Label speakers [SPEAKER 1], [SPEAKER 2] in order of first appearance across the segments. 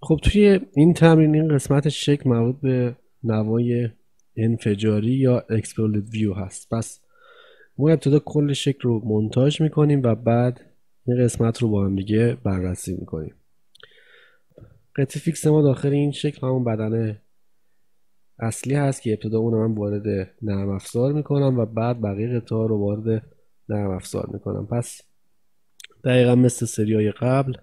[SPEAKER 1] خب توی این تمرین این قسمت شکل مربوط به نوای انفجاری یا اکسپلودد ویو هست. پس ما ابتدا کل شکل رو مونتاژ میکنیم و بعد این قسمت رو با هم دیگه بررسی میکنیم. قطعه فیکس ما داخل این شکل همون بدنه اصلی هست که ابتدا اون من وارد نرم افزار میکنم و بعد بقیه قطعه ها رو وارد نرم افزار میکنم. پس دقیقا مثل سریای قبل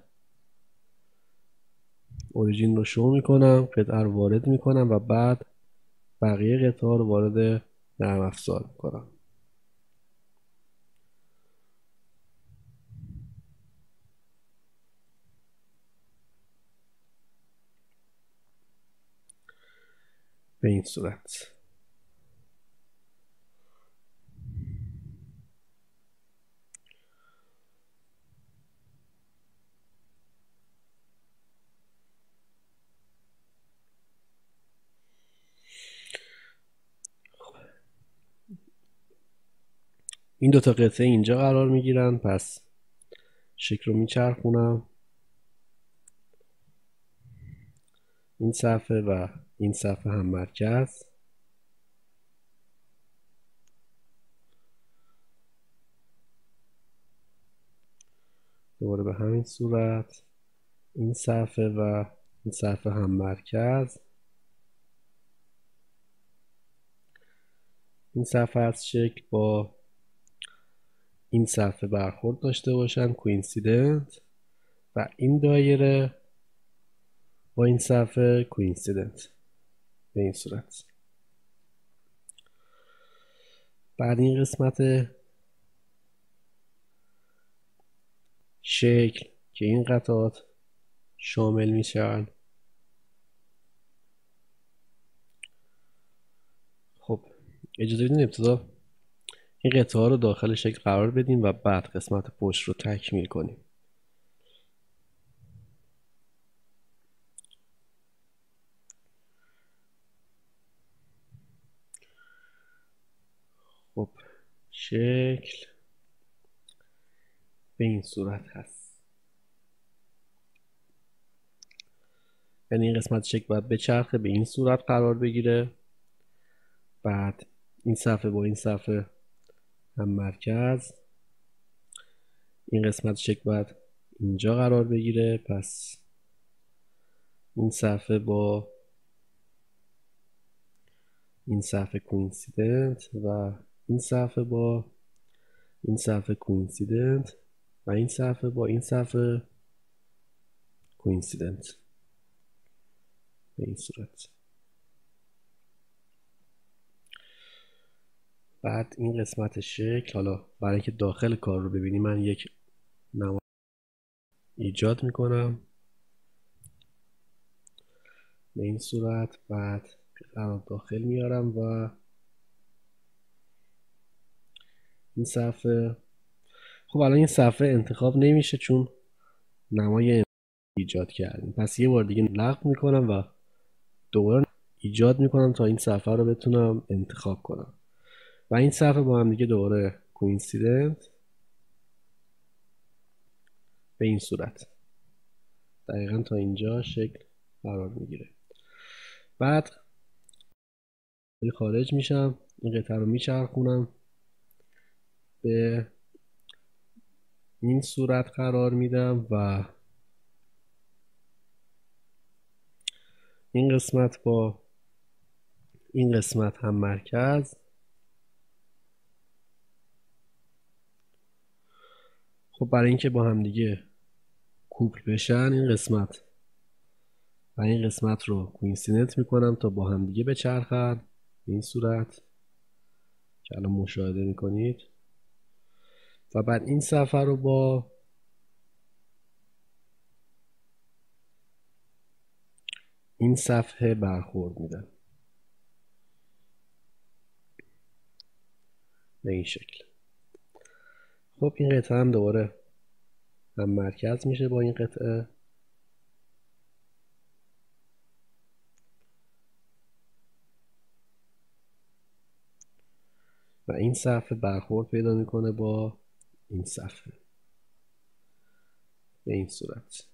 [SPEAKER 1] اوریجین رو شو میکنم، قطعه رو وارد میکنم و بعد بقیه قطعه ها رو وارد نرم افزار میکنم. به این صورت. این دوتا قطعه اینجا قرار میگیرن، پس شکل رو میچرخونم این صفحه و این صفحه هم مرکز. دوباره به همین صورت این صفحه و این صفحه هم مرکز. این صفحه از شکل با این صفحه برخورد داشته باشن، کوینسیدنت، و این دایره با این صفحه کوینسیدنت. به این صورت. بعد این قسمت شکل که این قطعات شامل میشن. خب اجازه بدین ابتدا این قطعه ها رو داخل شکل قرار بدیم و بعد قسمت پشت رو تکمیل کنیم. خب شکل به این صورت هست، یعنی این قسمت شکل باید به چرخه به این صورت قرار بگیره. بعد این صفحه با این صفحه هم مرکز. این قسمت شکل باید اینجا قرار بگیره، پس این صفحه با این صفحه کوینسیدنت و این صفحه با این صفحه کوینسیدنت و این صفحه با این صفحه کوینسیدنت. به این صورت. بعد این قسمت شکل، حالا برای اینکه داخل کار رو ببینیم من یک نماد ایجاد میکنم به این صورت. بعد قرار داخل میارم و این صفحه، خب الان این صفحه انتخاب نمیشه چون نمای ایجاد کردیم. پس یه بار دیگه لغو میکنم و دوباره ایجاد میکنم تا این صفحه رو بتونم انتخاب کنم و این صفحه با هم دیگه دوباره کوینسیدنت به این صورت. دقیقا تا اینجا شکل قرار میگیره. بعد خارج میشم، این قطعه رو میچرخونم به این صورت قرار میدم و این قسمت با این قسمت هم مرکز. خب برای اینکه با هم دیگه کوپل بشن این قسمت و این قسمت رو کوینسیدنت میکنم تا با هم دیگه بچرخن به این صورت که الان مشاهده میکنید و بعد این صفحه رو با این صفحه برخورد میدم به این شکل. خب این قطعه هم دوباره هم مرکز میشه با این قطعه و این صفحه برخورد پیدا میکنه با این صفحه به این صورت.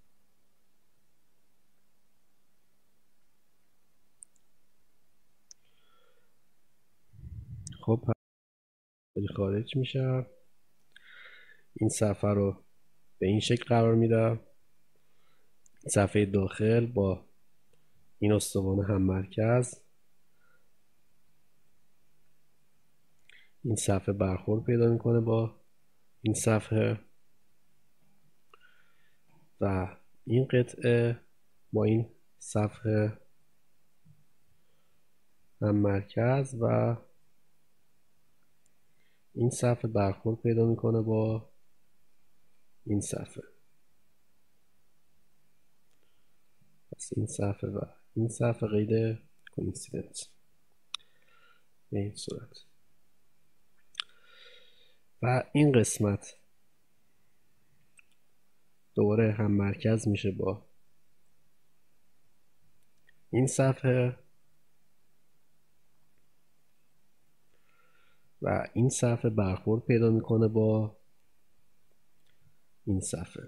[SPEAKER 1] خب خارج میشه. این صفحه رو به این شکل قرار میده. صفحه داخل با این استوانه هم مرکز این صفحه برخورد پیدا میکنه با این صفحه و این قطعه با این صفحه هم مرکز و این صفحه برخورد پیدا میکنه با این صفحه. پس این صفحه و این صفحه قید کوینسیدنت به این صورت و این قسمت دوباره هم مرکز میشه با این صفحه و این صفحه برخورد پیدا میکنه با این صفحه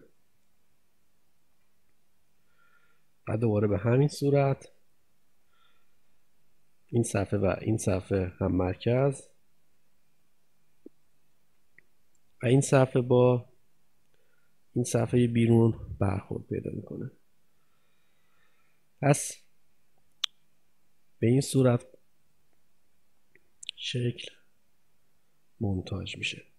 [SPEAKER 1] و دوباره به همین صورت این صفحه و این صفحه هم مرکز و این صفحه با این صفحه بیرون برخورد پیدا میکنه. پس به این صورت شکل مونتاژ میشه.